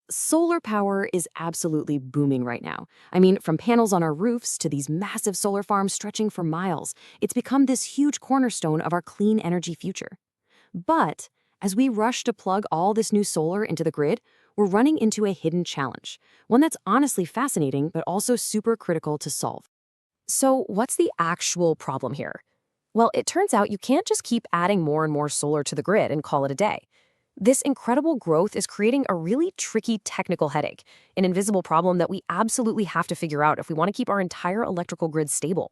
Solar power is absolutely booming right now. I mean, from panels on our roofs to these massive solar farms stretching for miles, it's become this huge cornerstone of our clean energy future. But as we rush to plug all this new solar into the grid, we're running into a hidden challenge, one that's honestly fascinating but also super critical to solve. So, what's the actual problem here? Well, it turns out you can't just keep adding more and more solar to the grid and call it a day. This incredible growth is creating a really tricky technical headache, an invisible problem that we absolutely have to figure out if we want to keep our entire electrical grid stable.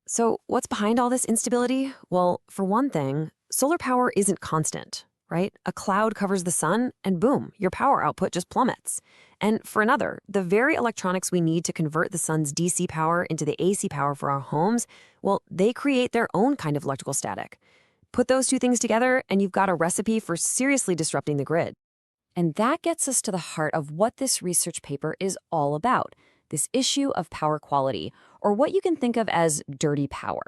So, what's behind all this instability? Well, for one thing, solar power isn't constant, right? A cloud covers the sun, and boom, your power output just plummets. And for another, the very electronics we need to convert the sun's DC power into the AC power for our homes, well, they create their own kind of electrical static. Put those two things together, and you've got a recipe for seriously disrupting the grid. And that gets us to the heart of what this research paper is all about, this issue of power quality, or what you can think of as dirty power.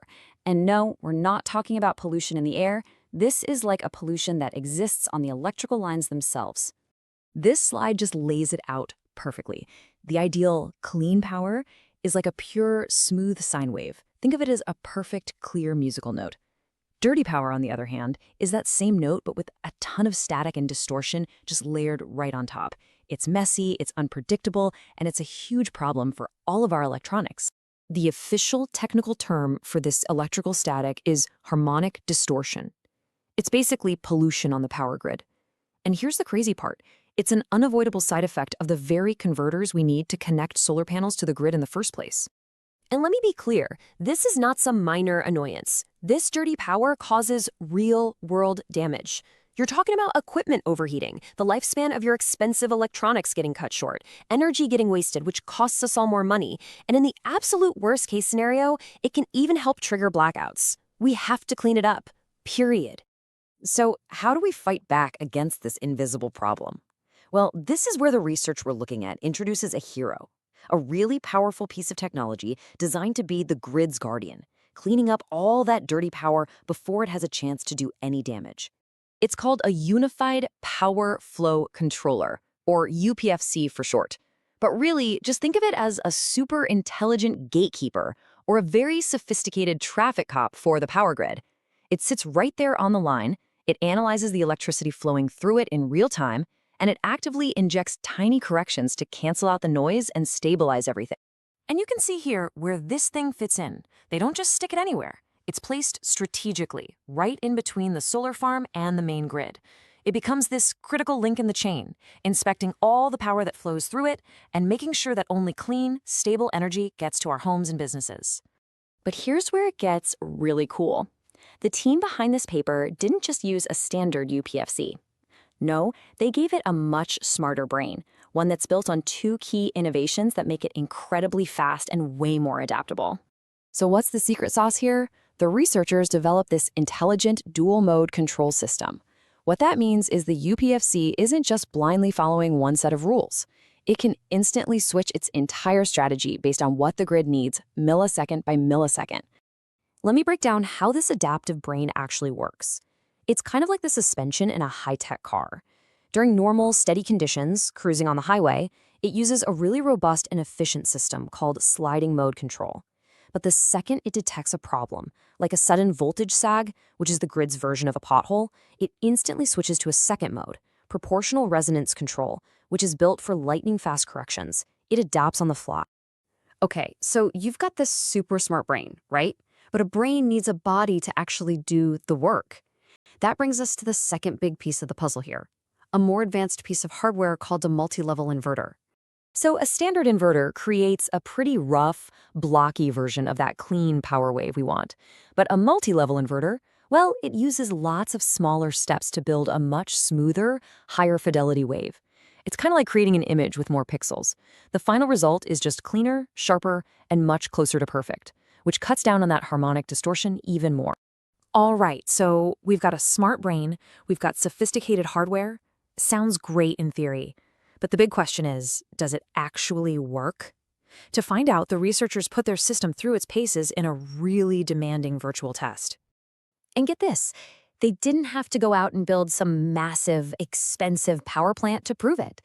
And no, we're not talking about pollution in the air. This is like a pollution that exists on the electrical lines themselves. This slide just lays it out perfectly. The ideal clean power is like a pure, smooth sine wave. Think of it as a perfect, clear musical note. Dirty power, on the other hand, is that same note but with a ton of static and distortion just layered right on top. It's messy, it's unpredictable, and it's a huge problem for all of our electronics. The official technical term for this electrical static is harmonic distortion. It's basically pollution on the power grid. And here's the crazy part. It's an unavoidable side effect of the very converters we need to connect solar panels to the grid in the first place. And let me be clear, this is not some minor annoyance. This dirty power causes real-world damage. You're talking about equipment overheating, the lifespan of your expensive electronics getting cut short, energy getting wasted, which costs us all more money, and in the absolute worst-case scenario, it can even help trigger blackouts. We have to clean it up, period. So how do we fight back against this invisible problem? Well, this is where the research we're looking at introduces a hero. A really powerful piece of technology designed to be the grid's guardian, cleaning up all that dirty power before it has a chance to do any damage. It's called a Unified Power Flow Controller, or UPFC for short. But really, just think of it as a super intelligent gatekeeper or a very sophisticated traffic cop for the power grid. It sits right there on the line, it analyzes the electricity flowing through it in real time, and it actively injects tiny corrections to cancel out the noise and stabilize everything. And you can see here where this thing fits in. They don't just stick it anywhere. It's placed strategically, right in between the solar farm and the main grid. It becomes this critical link in the chain, inspecting all the power that flows through it and making sure that only clean, stable energy gets to our homes and businesses. But here's where it gets really cool. The team behind this paper didn't just use a standard UPFC. No, they gave it a much smarter brain, one that's built on two key innovations that make it incredibly fast and way more adaptable. So what's the secret sauce here? The researchers developed this intelligent dual-mode control system. What that means is the UPFC isn't just blindly following one set of rules. It can instantly switch its entire strategy based on what the grid needs, millisecond by millisecond. Let me break down how this adaptive brain actually works. It's kind of like the suspension in a high-tech car. During normal, steady conditions, cruising on the highway, it uses a really robust and efficient system called sliding mode control. But the second it detects a problem, like a sudden voltage sag, which is the grid's version of a pothole, it instantly switches to a second mode, proportional resonance control, which is built for lightning-fast corrections. It adapts on the fly. Okay, so you've got this super smart brain, right? But a brain needs a body to actually do the work. That brings us to the second big piece of the puzzle here, a more advanced piece of hardware called a multi-level inverter. So a standard inverter creates a pretty rough, blocky version of that clean power wave we want. But a multi-level inverter, well, it uses lots of smaller steps to build a much smoother, higher fidelity wave. It's kind of like creating an image with more pixels. The final result is just cleaner, sharper, and much closer to perfect, which cuts down on that harmonic distortion even more. All right, so we've got a smart brain, we've got sophisticated hardware. Sounds great in theory. But the big question is, does it actually work? To find out, the researchers put their system through its paces in a really demanding virtual test. And get this, they didn't have to go out and build some massive, expensive power plant to prove it.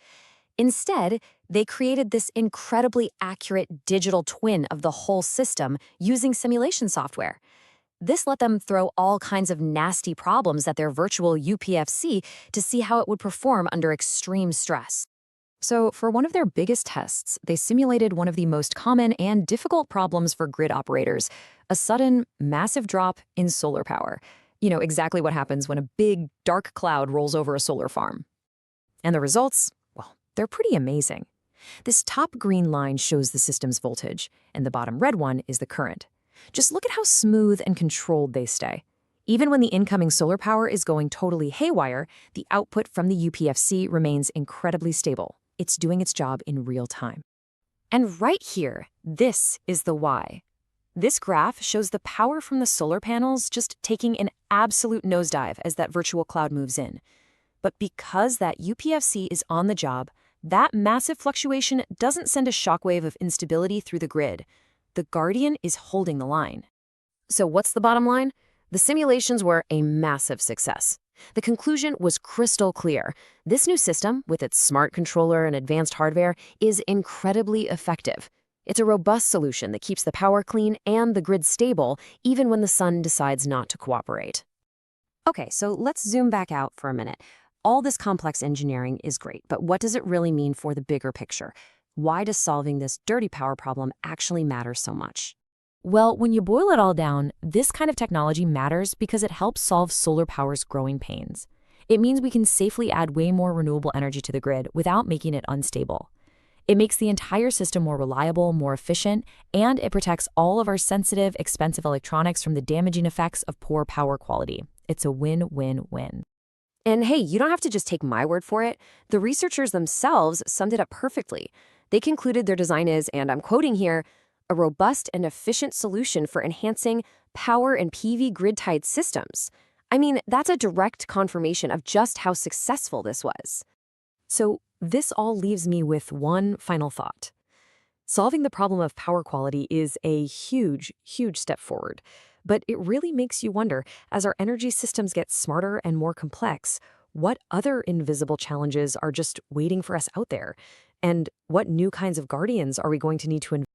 Instead, they created this incredibly accurate digital twin of the whole system using simulation software. This let them throw all kinds of nasty problems at their virtual UPFC to see how it would perform under extreme stress. So, for one of their biggest tests, they simulated one of the most common and difficult problems for grid operators: a sudden, massive drop in solar power. Exactly what happens when a big, dark cloud rolls over a solar farm. And the results? Well, they're pretty amazing. This top green line shows the system's voltage, and the bottom red one is the current. Just look at how smooth and controlled they stay. Even when the incoming solar power is going totally haywire, the output from the UPFC remains incredibly stable. It's doing its job in real time. And right here, this is the why. This graph shows the power from the solar panels just taking an absolute nosedive as that virtual cloud moves in. But because that UPFC is on the job, that massive fluctuation doesn't send a shockwave of instability through the grid. The Guardian is holding the line. So what's the bottom line? The simulations were a massive success. The conclusion was crystal clear. This new system, with its smart controller and advanced hardware, is incredibly effective. It's a robust solution that keeps the power clean and the grid stable, even when the sun decides not to cooperate. Okay, so let's zoom back out for a minute. All this complex engineering is great, but what does it really mean for the bigger picture? Why does solving this dirty power problem actually matter so much? Well, when you boil it all down, this kind of technology matters because it helps solve solar power's growing pains. It means we can safely add way more renewable energy to the grid without making it unstable. It makes the entire system more reliable, more efficient, and it protects all of our sensitive, expensive electronics from the damaging effects of poor power quality. It's a win-win-win. And hey, you don't have to just take my word for it. The researchers themselves summed it up perfectly. They concluded their design is, and I'm quoting here, a robust and efficient solution for enhancing power and PV grid-tied systems. I mean, that's a direct confirmation of just how successful this was. So this all leaves me with one final thought. Solving the problem of power quality is a huge, huge step forward. But it really makes you wonder, as our energy systems get smarter and more complex, what other invisible challenges are just waiting for us out there? And what new kinds of guardians are we going to need to